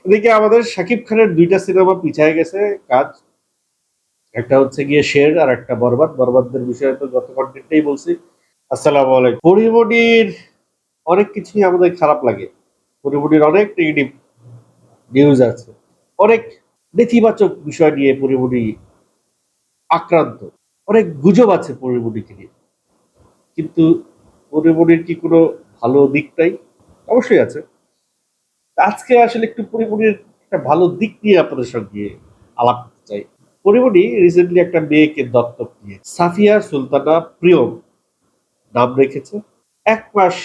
এদিকে আমাদের শাকিব খানের ২টা সিনেমা পিছায় গেছে কাজ। একটা হচ্ছে গিয়ে শের আর একটা বরবাদ। বরবাদের বিষয়ে তো গত কন্টেন্টেই বলছি। আসসালামু আলাইকুম। পরিমণির অনেক কিছুই আমাদের খারাপ লাগে। পরিমণির অনেক নেগেটিভ নিউজ আছে। অনেক নেতিবাচক বিষয় নিয়ে পরিমণি আক্রান্ত। অনেক গুজব আছে পরিমণিকে নিয়ে। কিন্তু পরিমণির কি কোনো ভালো দিক নাই? অবশ্যই আছে। আজকে আসলে একটু পরিমণির একটা ভালো দিক নিয়ে আপনাদের সঙ্গে আলাপ করতে চাই। পরিমণি রিসেন্টলি একটা মেয়েকে দত্তক নিয়ে সাফিয়া সুলতানা প্রিয়ম নাম রেখেছে। ১ মাস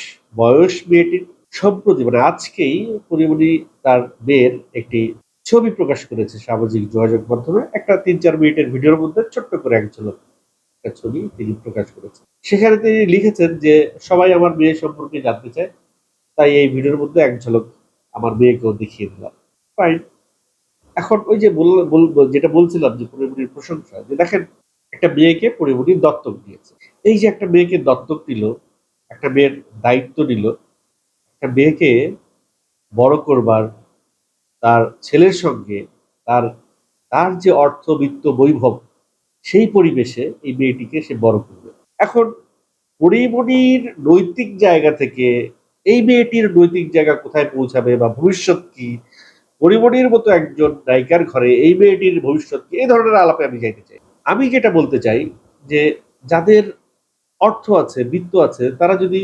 বয়স মেয়েটির। সম্প্রতি মানে আজকেই পরিমণি তার মেয়ের একটি ছবি প্রকাশ করেছে সামাজিক যোগাযোগ মাধ্যমে। একটা ৩-৪ মিনিটের ভিডিওর মধ্যে ছোট্ট করে এক ঝলক একটা ছবি তিনি প্রকাশ করেছেন। সেখানে তিনি লিখেছেন যে সবাই আমার মেয়ে সম্পর্কে জানতে চায়, তাই এই ভিডিওর মধ্যে এক ঝলক আমার মেয়েকেও দেখিয়ে দিলাম। ফাইন। এখন ওই যে যেটা বলছিলাম যে পরিমণির প্রশংসা, যে দেখেন একটা মেয়েকে পরিমণি দত্তক দিয়েছে। এই যে একটা মেয়েকে দত্তক নিল, একটা মেয়ের দায়িত্ব নিল, একটা মেয়েকে বড় করবার, তার ছেলের সঙ্গে তার তার যে অর্থবিত্ত বৈভব, সেই পরিবেশে এই মেয়েটিকে সে বড় করবে। এখন পরিমণির নৈতিক জায়গা থেকে এই মেয়েটির নৈতিক জায়গা কোথায় পৌঁছাবে বা ভবিষ্যৎ কি, পরিমণির মতো একজন নায়িকার ঘরে এই মেয়েটির ভবিষ্যৎ কি, এই ধরনের আলাপে আমি যাইতে চাই। আমি যেটা বলতে চাই যে যাদের অর্থ আছে, বিত্ত আছে, তারা যদি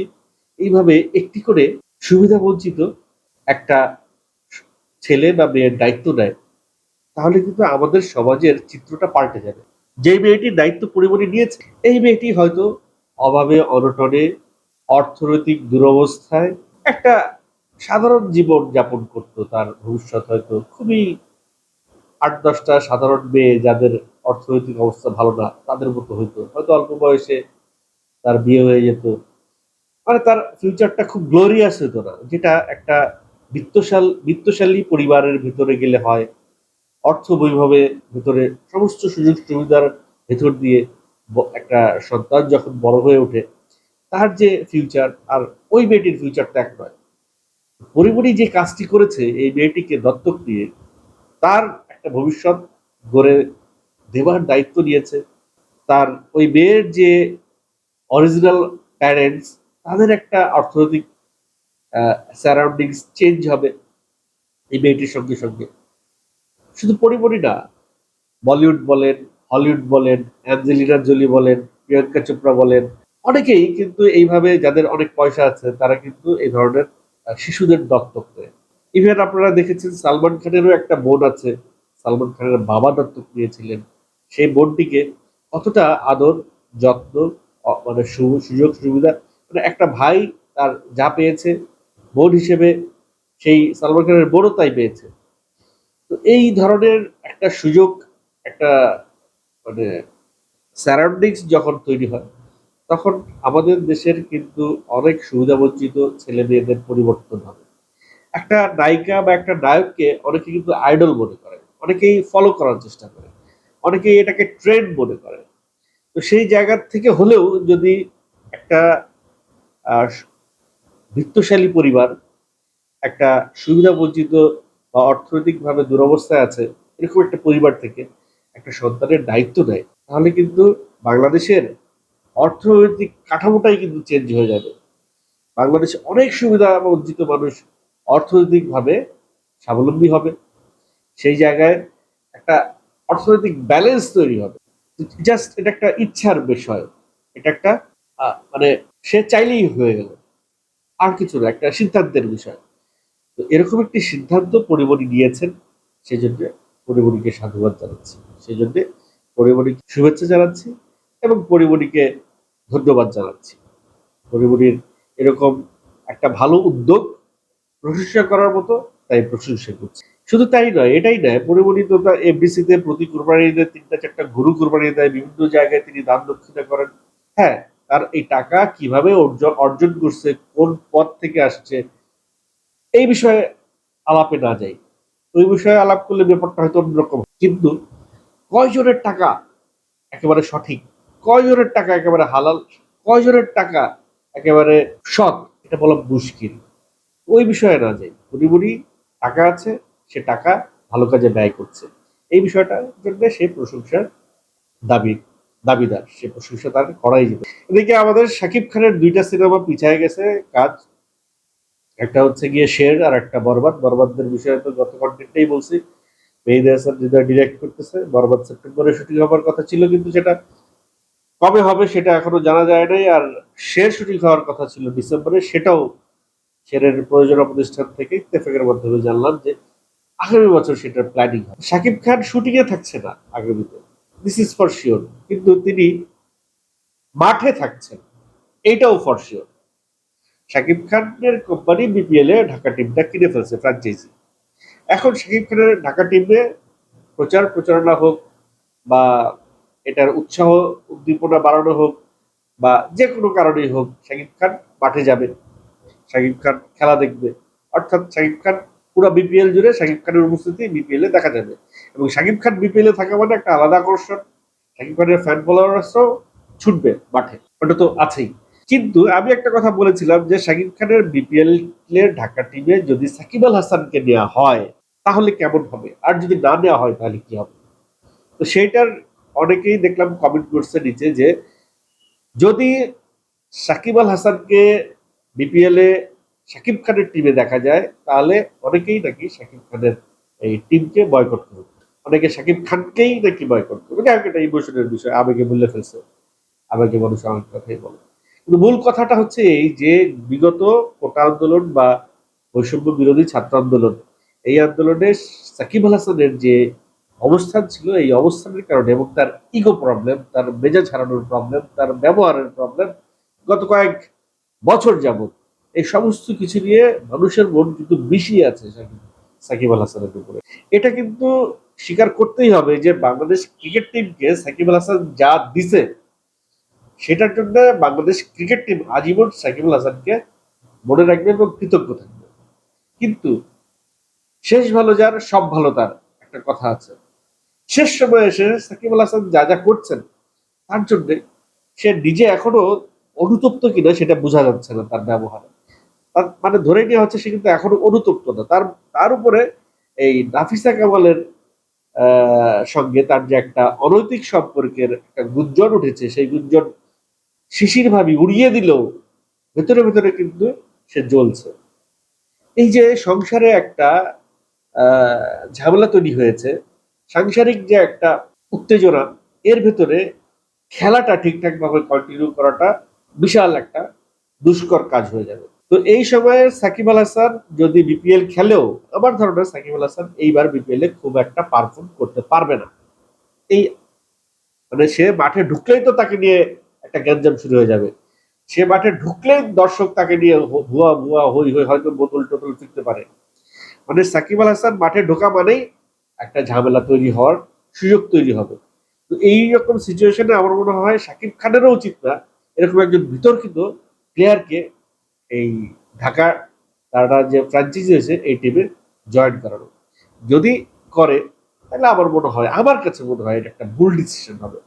এইভাবে একটি করে সুবিধা বঞ্চিত একটা ছেলে বা মেয়ের দায়িত্ব নেয়, তাহলে কিন্তু আমাদের সমাজের চিত্রটা পাল্টে যাবে। যে মেয়েটির দায়িত্ব পরিমণি নিয়েছে, এই মেয়েটি হয়তো অভাবে অনটনে, অর্থনৈতিক দুরবস্থায় একটা সাধারণ জীবন যাপন করতো। তার ভবিষ্যৎ হয়তো খুবই ৮-১০টা সাধারণ মেয়ে যাদের অর্থনৈতিক অবস্থা ভালো না, তাদের মতো হইতো। হয়তো অল্প বয়সে তার বিয়ে হয়ে যেত। মানে তার ফিউচারটা খুব গ্লোরিয়াস হতো না, যেটা একটা বিত্তশালী পরিবারের ভিতরে গেলে হয়। অর্থ বৈভবে ভিতরে সমস্ত সুযোগ সুবিধার ভেতর দিয়ে একটা সন্তান যখন বড় হয়ে ওঠে, তার যে ফিউচার আর ওই মেয়েটির ফিউচারটা এক নয়। পরিমণি যে কাজটি করেছে এই মেয়েটিকে দত্তক নিয়ে, তার একটা ভবিষ্যৎ গড়ে দেবার দায়িত্ব নিয়েছে। তার ওই মেয়ের যে অরিজিনাল প্যারেন্টস, তাদের একটা অর্থনৈতিক সারাউন্ডিংস চেঞ্জ হবে এই মেয়েটির সঙ্গে সঙ্গে। শুধু পরিমণি না, বলিউড বলেন, হলিউড বলেন, অ্যাঞ্জেলিনা জোলি বলেন, প্রিয়াঙ্কা চোপড়া বলেন, অনেকেই কিন্তু এইভাবে যাদের অনেক পয়সা আছে তারা কিন্তু এই ধরনের শিশুদের দত্তক নেয়। ইভেন আপনারা দেখেছেন সালমান খানেরও একটা বোন আছে, সালমান খানের বাবা দত্তক নিয়েছিলেন। সেই বোনটিকে কতটা আদর, যত্ন, মানে সুযোগ সুবিধা, মানে একটা ভাই তার যা পেয়েছে বোন হিসেবে, সেই সালমান খানের বোনও তাই পেয়েছে। তো এই ধরনের একটা সুযোগ, একটা মানে সারাউন্ডিংস যখন তৈরি হয়, তখন আমাদের দেশের কিন্তু অনেক সুবিধাবঞ্চিত ছেলে মেয়েদের পরিবর্তন হবে। একটা নায়িকা বা একটা নায়ককে অনেকে কিন্তু আইডল মনে করে, অনেকেই ফলো করার চেষ্টা করে, অনেকেই এটাকে ট্রেন্ড মনে করে। তো সেই জায়গা থেকে হলেও যদি একটা আহ, বিত্তশালী পরিবার একটা সুবিধাবঞ্চিত বা অর্থনৈতিকভাবে দুরবস্থায় আছে এরকম একটা পরিবার থেকে একটা সন্তানের দায়িত্ব নেয়, তাহলে কিন্তু বাংলাদেশের অর্থনৈতিক কাঠামোটাই কিন্তু চেঞ্জ হয়ে যাবে। বাংলাদেশে অনেক সুবিধা বঞ্চিত মানুষ অর্থনৈতিকভাবে স্বাবলম্বী হবে। সেই জায়গায় একটা অর্থনৈতিক ব্যালেন্স তৈরি হবে। জাস্ট এটা একটা ইচ্ছার বিষয়, এটা একটা মানে সে চাইলেই হয়ে গেল, আর কিছু না, একটা সিদ্ধান্তের বিষয়। তো এরকম একটি সিদ্ধান্ত পরিমণি নিয়েছেন, সেই জন্য পরিমণিকে সাধুবাদ জানাচ্ছি, সেই জন্য পরিমণিকে শুভেচ্ছা জানাচ্ছি এবং পরিমণিকে ধন্যবাদ জানাচ্ছি। পরিমণির এরকম একটা ভালো উদ্যোগ প্রশংসা করার মতো, তাই প্রশংসা করছি। শুধু তাই নয়, এটাই নয়, পরিমণি তো তার এফডিসিতে প্রতি কোরবানি ঈদে ৩টা ৪টা গরু কোরবানি দেয়, বিভিন্ন জায়গায় তিনি দান দক্ষিণা করেন। হ্যাঁ, তার এই টাকা কিভাবে অর্জন করছে, কোন পথ থেকে আসছে, এই বিষয়ে আলাপে না যাই। ওই বিষয়ে আলাপ করলে ব্যাপারটা হয়তো অন্যরকম, কিন্তু কয়জনের টাকা একেবারে সঠিক, কয়জনের টাকা একেবারে হালাল, কয়জনের টাকা একেবারে সৎ, এটা বলা মুশকিল। ওই বিষয়ে না যাই। পরিমণি টাকা আছে, সে টাকা ভালো কাজে ব্যয় করছে। এই বিষয়টার জন্য সে প্রশংসার দাবি দাবিদার, সে প্রশংসা তার করাই যেত। এদিকে আমাদের শাকিব খানের ২টা সিনেমা পিছায় গেছে কাজ। একটা হচ্ছে গিয়ে শের আর একটা বরবাদ। বরবাদের বিষয়ে তো গত কন্টেন্টেই বলছি, মেহেদী হাসান হৃদয় ডিরেক্ট করতেছে। বরবাদ সেপ্টেম্বরে শুটিং হওয়ার কথা ছিল, কিন্তু সেটা কবে হবে সেটা এখনো জানা যায় নাই। আর শের শুটিং হওয়ার কথা ছিল ডিসেম্বরে, সেটাও শেরের প্রযোজনা প্রতিষ্ঠান থেকে ইত্তেফাকের মাধ্যমে জানলাম যে আগামী বছর সেটার প্ল্যানিং হবে। শাকিব খান শুটিং এ থাকছে না আগামীতে, দিস ইজ ফর শিওর, কিন্তু তিনি মাঠে থাকছেন এইটাও ফর শিওর। শাকিব খানের কোম্পানি বিপিএল এ ঢাকা টিমটা কিনে ফেলছে, ফ্র্যাঞ্চাইজি। এখন শাকিব খানের ঢাকা টিমে প্রচারণা হোক বা এটার উৎসাহ উদ্দীপনা বাড়ানো হোক বা যে কোনো কারণেই হোক, শাকিব খান মাঠে যাবে, শাকিব খান খেলা দেখবে। অর্থাৎ শাকিব খান পুরো বিপিএল জুড়ে শাকিব খানের উপস্থিতি বিপিএল এ দেখা যাবে, এবং শাকিব খান বিপিএল এ থাকা মানে একটা আলাদা আকর্ষণ। শাকিব খানের ফ্যান ফলোয়ার্সও ছুটবে মাঠে, ওটা তো আছেই। কিন্তু আমি একটা কথা বলেছিলাম যে শাকিব খানের বিপিএল এর ঢাকা টিমে যদি সাকিব আল হাসানকে নেওয়া হয় তাহলে কেমন হবে, আর যদি না নেওয়া হয় তাহলে কি হবে। তো সেইটার অনেকেই দেখলাম কমেন্ট করছে নিচে যে যদি সাকিব আল হাসানকে বিপিএল এ শাকিব খানের টিমে দেখা যায় তাহলে অনেকেই নাকি শাকিব খানের এই টিমকে বয়কট করবে, অনেকে শাকিব খানকেই নাকি বয়কট করবে। যাই হোক, এটা ইমোশনের বিষয়, আবেগে বললে ফেলছে, আবেগে মানুষ অনেক কথাই বলে। কিন্তু মূল কথাটা হচ্ছে এই যে বিগত কোটা আন্দোলন বা বৈষম্য বিরোধী ছাত্র আন্দোলন, এই আন্দোলনে সাকিব আল হাসানের যে অবস্থান ছিল, এই অবস্থানের কারণে এবং তার ইগো প্রবলেম, তার মেজাজ হারানোর প্রবলেম, তার ব্যবহারের প্রবলেম, গত কয়েক বছর যাবত এই সমস্ত কিছু নিয়ে মানুষের মন কিন্তু মিশিয়ে আছে সাকিব আল হাসানের উপরে। এটা কিন্তু স্বীকার করতেই হবে যে বাংলাদেশ ক্রিকেট টিমকে সাকিব আল হাসান যা দিছে সেটার জন্য বাংলাদেশ ক্রিকেট টিম আজীবন সাকিব আল হাসানকে মনে রাখবে এবং কৃতজ্ঞ থাকবে। কিন্তু শেষ ভালো যার সব ভালো তার একটা কথা আছে। শেষ সময়ে এসে সাকিব আল হাসান যা যা করছেন তার জন্য সে নিজে এখনো অনুতপ্ত কিনা সেটা বোঝা যাচ্ছে না তার ব্যবহারে। তার মানে ধরে নেওয়া হচ্ছে সে কিন্তু এখনো অনুতপ্ত না। তার উপরে এই নাফিসা কামালের সঙ্গে তার যে একটা অনৈতিক সম্পর্কের একটা গুঞ্জন উঠেছে, সেই গুঞ্জন শিশির ভাবি উড়িয়ে দিলেও ভেতরে ভেতরে কিন্তু সে জ্বলছে। এই যে সংসারে একটা ঝামেলা তৈরি হয়েছে, সাংসারিক যে একটা উত্তেজনা, এর ভেতরে খেলাটা ঠিকঠাক ভাবে কন্টিনিউ করাটা বিশাল একটা দুষ্কর কাজ হয়ে যাবে। তো এই সময়ে সাকিব আল হাসান যদি বিপিএল খেলেও, আমার ধারণা সাকিব আল হাসান এইবার বিপিএল এ খুব একটা পারফর্ম করতে পারবে না। এই মানে সে মাঠে ঢুকলেই তো তাকে নিয়ে একটা গ্যাঞ্জাম শুরু হয়ে যাবে। সে মাঠে ঢুকলেই দর্শক তাকে নিয়ে ভুয়া ভুয়া হই হই হয়তো বোতল টোতল ফিরতে পারে। মানে সাকিব আল হাসান মাঠে ঢোকা মানেই একটা ঝামেলা তৈরি হওয়ার সুযোগ তৈরি হবে। তো এইরকম সিচুয়েশনে আমার মনে হয় সাকিব খানেরও উচিত না এরকম একজন বিতর্কিত প্লেয়ারকে এই ঢাকা তারা যে ফ্র্যাঞ্চাইজি হয়েছে এই টিমে জয়েন করানো। যদি করে তাহলে আমার কাছে মনে হয় এটা একটা ভুল ডিসিশন হবে।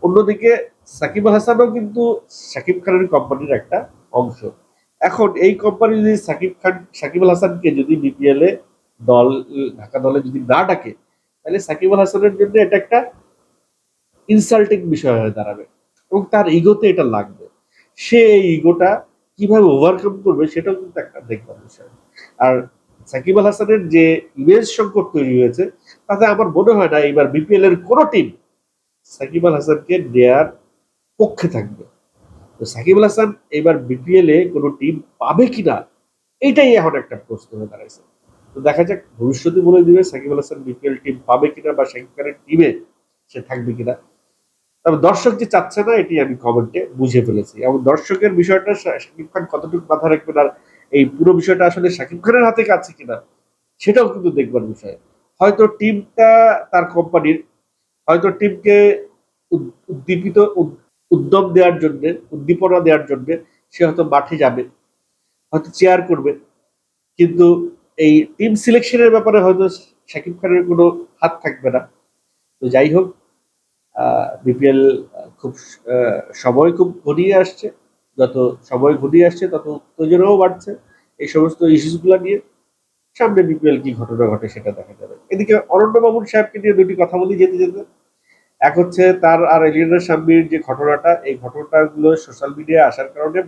অন্যদিকে সাকিব আল হাসানও কিন্তু সাকিব খানের কোম্পানির একটা অংশ। এখন এই কোম্পানি যদি সাকিব আল হাসানকে যদি বিপিএল এ দল ঢাকা দলে যদি না ডাকে তাহলে সাকিব আল হাসানের জন্য এটা একটা ইনসাল্টিং বিষয় হয়ে দাঁড়াবে এবং তার ইগোতে এটা লাগবে। সে এই ইগোটা কিভাবে ওভারকাম করবে সেটাও কিন্তু একটা দেখবার বিষয়। আর সাকিব আল হাসানের যে ইমেজ সংকট তৈরি হয়েছে তাতে আমার মনে হয় না এবার বিপিএল এর কোন টিম সাকিব আল হাসানকে নেয়ার পক্ষে থাকবে। তো সাকিব আল হাসান এবার বিপিএল এ কোনো টিম পাবে কিনা এইটাই এখন একটা প্রশ্ন হয়ে দাঁড়াইছে। তো দেখা যাক, ভবিষ্যতে বলে দিবে সাকিব আল হাসান বিপিএল টিম পাবে কিনা বা সাকিব খানের টিমে সে থাকবে কিনা। তবে দর্শক যে চাচ্ছে না এটি আমি কমেন্টে বুঝে ফেলেছি, এবং দর্শকের বিষয়টা শাকিব খান কতটুকু মাথা রাখবেন আর এই পুরো বিষয়টা আসলে শাকিব খানের হাতে কাছে কিনা সেটাও কিন্তু দেখবার বিষয়। হয়তো টিমটা তার কোম্পানির, হয়তো টিমকে উদ্দীপিত উদ্যম দেওয়ার জন্য, উদ্দীপনা দেওয়ার জন্য সে হয়তো মাঠে যাবে, হয়তো চেয়ার করবে, কিন্তু এই টিম সিলেকশনের ব্যাপারে হয়তো শাকিব খানের কোনো হাত থাকবে না। তো যাই হোক, বিপিএল খুব সময় খুব ঘনিয়ে আসছে। যত সময় ঘনিয়ে আসছে তত উত্তেজনাও বাড়ছে এই সমস্ত ইস্যুস গুলা নিয়ে। সামনে বিপিএল কি ঘটনা ঘটে সেটা দেখা যাবে। এদিকে অরণ্য মামুন সাহেবকে নিয়ে দুটি কথা বলি যেতে যেতে। এক হচ্ছে তার আর এলিয়ানা শাম্মীর যে ঘটনাটা, এই ঘটনাগুলো সোশ্যাল মিডিয়ায় আসার কারণে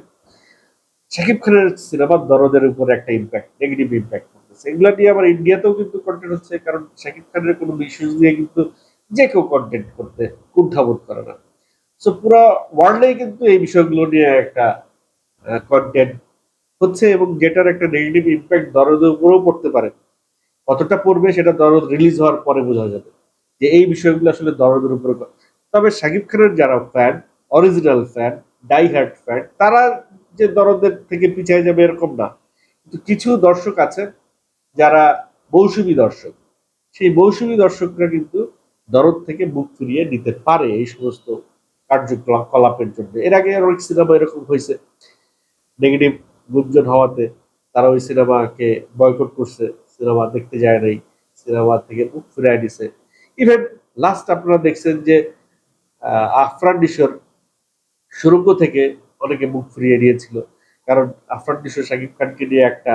শাকিব খানের সিনেমার দরদের উপর একটা ইম্প্যাক্ট, নেগেটিভ ইম্প্যাক্ট করতেছে। এগুলো নিয়ে আবার ইন্ডিয়াতেও কিন্তু কন্টেন্ট হচ্ছে, কারণ শাকিব খানের কোনো ইস্যুস নিয়ে কিন্তু যে কেউ কন্টেন্ট করতে কুণ্ঠাবোধ করে না। সো পুরো ওয়ার্ল্ডেই কিন্তু এই বিষয়গুলো নিয়ে একটা কন্টেন্ট হচ্ছে, এবং যেটার একটা নেগেটিভ ইম্প্যাক্ট দরদের উপরেও পড়তে পারে। কতটা পড়বে সেটা দরদ রিলিজ হওয়ার পরে বোঝা যাবে যে এই বিষয়গুলো আসলে দরদের উপরে। তবে শাকিব খানের যারা fan, original fan, die hard fan, তারা যে দরদের থেকে পিছিয়ে যাবে এরকম না। কিন্তু কিছু দর্শক আছে যারা মৌসুমী দর্শক, সেই মৌসুমী দর্শকরা কিন্তু দরদ থেকে মুখ ফিরিয়ে নিতে পারে এই সমস্ত কার্যকলাপের জন্য। এর আগে অনেক সিনেমা এরকম হয়েছে, নেগেটিভ গুঞ্জন হওয়াতে তারা ওই সিনেমাকে বয়কট করছে, সিনেমা দেখতে যায় নাই, সিনেমা থেকে মুখ ফিরাই দিছে। ইভেন লাস্ট আপনারা দেখছেন যে আফরান নিশোর সুরঙ্গ থেকে অনেকে মুখ ফিরিয়ে নিয়েছিল, কারণ আফরান নিশো শাকিব খানকে নিয়ে একটা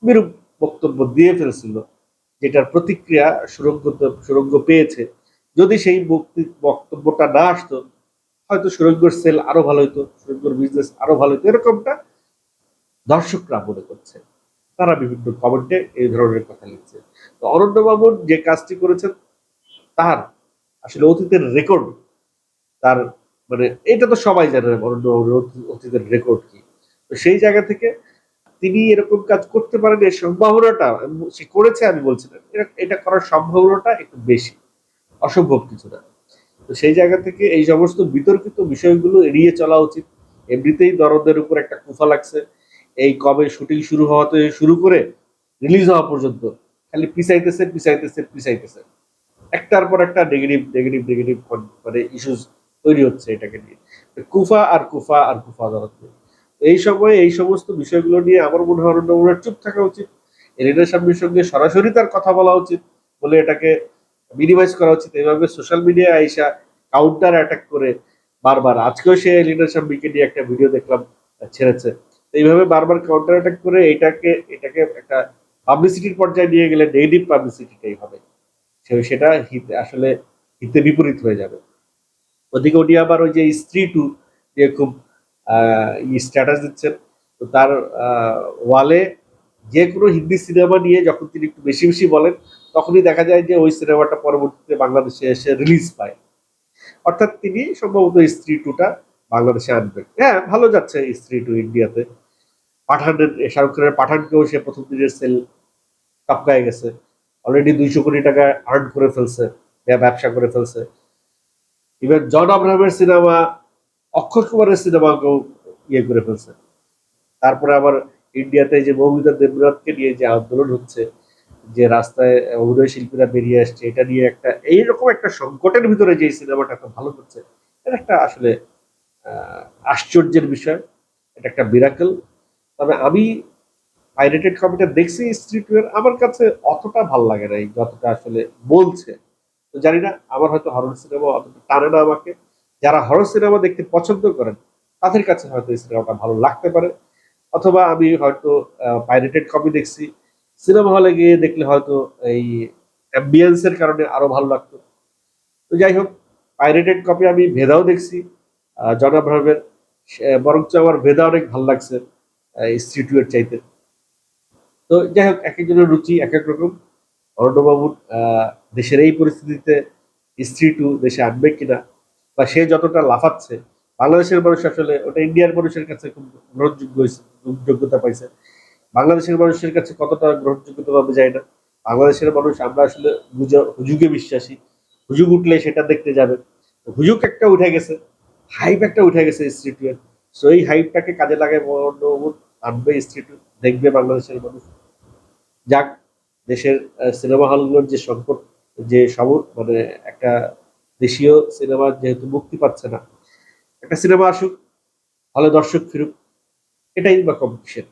বিরূপ বক্তব্য দিয়ে ফেলছিল, যেটার প্রতিক্রিয়া সুরঙ্গ পেয়েছে। যদি সেই বক্তব্যটা না আসতো, হয়তো সুরঙ্গের সেল আরো ভালো হতো, সুরঙ্গের বিজনেস আরো ভালো হতো, এরকমটা দর্শকরা মনে করছে। তারা বিভিন্ন কমেন্টে এই ধরনের কথা লিখছে। তো অরণ্য মামুন যে কাজটি করেছেন, তার আসলে অতীতের রেকর্ড, তার মানে এটা তো সবাই জানে অরণ্য মামুনের অতীতের রেকর্ড কি। তো সেই জায়গা থেকে তিনি এরকম কাজ করতে পারেন, এর সম্ভাবনাটা সে করেছে আমি বলছি না, এটা করার সম্ভাবনাটা একটু বেশি, অসম্ভব কিছু না। তো সেই জায়গা থেকে এই সমস্ত বিতর্কিত বিষয়গুলো এড়িয়ে চলা উচিত। এমনিতেই দরদের উপর একটা কুফা লাগছে, এই কবে শুটিং শুরু হওয়াতে শুরু করে রিলিজ হওয়া পর্যন্ত খালি পিছাইতেছে পিছাইতেছে পিছাইতেছে, একটার পর একটা নেগেটিভ নেগেটিভ নেগেটিভ মানে ইস্যুস তৈরি হচ্ছে এটাকে নিয়ে। কুফা আর কুফা আর কুফা দরদ। এই সময় এই সমস্ত বিষয়গুলো নিয়ে আমার মনে হয় অরণ্য চুপ থাকা উচিত। এলিনা শাম্মীর সঙ্গে সরাসরি তার কথা বলা উচিত, বলে এটাকে মিনিমাইজ করা উচিত। এভাবে সোশ্যাল মিডিয়ায় আইসা কাউন্টার অ্যাটাক করে বারবার, আজকেও সে এলিনা শাম্মীকে নিয়ে একটা ভিডিও দেখলাম ছেড়েছে, এইভাবে বারবার কাউন্টার অ্যাটাক করে এটাকে এটাকে একটা পাবলিসিটির পর্যায়ে নিয়ে গেলে নেগেটিভ পাবলিসিটিটাই হবে, সেটা হিতে আসলে হিতে বিপরীত হয়ে যাবে। ওদিকে উনি আবার ওই যে স্ত্রী টু যে খুব স্ট্যাটাস দিচ্ছেন, তো তার ওয়ালে যে কোনো হিন্দি সিনেমা নিয়ে যখন তিনি একটু বেশি বেশি বলেন, তখনই দেখা যায় যে ওই সিনেমাটা পরবর্তীতে বাংলাদেশে এসে রিলিজ পায়। অর্থাৎ তিনি সম্ভবত স্ত্রী টুটা বাংলাদেশে আনবেন। হ্যাঁ, ভালো যাচ্ছে স্ত্রী টু ইন্ডিয়াতে। পাঠানের, শাহরুখ খানের পাঠানকেও সে প্রথম দিনের সেল টপকায় গেছে, অলরেডি 200 কোটি টাকা আর্ন করে ফেলছে, ব্যবসা করে ফেলছে। ইভেন জন আব্রাহামের সিনেমা, অক্ষয় কুমারের সিনেমাকেও ইয়ে করে ফেলছে। তারপরে আবার ইন্ডিয়াতে যে মৌমিতা দেবনাথকে নিয়ে যে আন্দোলন হচ্ছে, যে রাস্তায় অভিনয় শিল্পীরা বেরিয়ে আসছে, এটা নিয়ে একটা এইরকম একটা সংকটের ভিতরে যে সিনেমাটা এত ভালো করছে, এটা একটা আসলে আশ্চর্যের বিষয়, এটা একটা মিরাকেল। তবে আমি পাইরেটেড কপিটা দেখছি স্ত্রী টু এর, আমার কাছে অতটা ভাল লাগে নাই যতটা আসলে বলছে। তো জানি না, আমার হয়তো হরর সিনেমা অতটা টানে না আমাকে। যারা হরর সিনেমা দেখতে পছন্দ করেন তাদের কাছে হয়তো এই সিনেমাটা ভালো লাগতে পারে, অথবা আমি হয়তো পাইরেটেড কপি দেখছি, সিনেমা হলে গিয়ে দেখলে হয়তো এই অ্যাম্বিয়েন্সের কারণে আরো ভালো লাগতো। তো যাই হোক, পাইরেটেড কপি আমি ভেদাও দেখছি জন আব্রাহামের, বরঞ্চ আমার ভেদা অনেক ভালো লাগছে স্ত্রী টু এর চাইতে। তো যাই হোক, এক একজনের রুচি এক এক রকম। অরণ্যবাবুর দেশের এই পরিস্থিতিতে স্ত্রী টু দেশে আনবে কিনা, বা সে যতটা লাফাচ্ছে, বাংলাদেশের মানুষ আসলে ওটা ইন্ডিয়ার মানুষের কাছে খুব গ্রহণযোগ্য হয়েছে, যোগ্যতা পাইছে। বাংলাদেশের মানুষের কাছে কতটা গ্রহণযোগ্যতা পাবে যায় না। বাংলাদেশের মানুষ আমরা আসলে হুজুগে বিশ্বাসী, হুজুগ উঠলে সেটা দেখতে যাবে। হুজুগ একটা উঠে গেছে, হাইপ একটা উঠে গেছে স্ত্রী টু এর। সো এই হাইপটাকে কাজে লাগায় অরণ্যবাবু আনবে স্ত্রী টু, দেখবে বাংলাদেশের মানুষ। যাক, দেশের সিনেমা হলগুলোর যে সংকট, যে সব মানে একটা দেশীয় সিনেমা যেহেতু মুক্তি পাচ্ছে না, একটা সিনেমা আসুক, হলে দর্শক ফিরুক, এটাই বা কম্পিটিশন।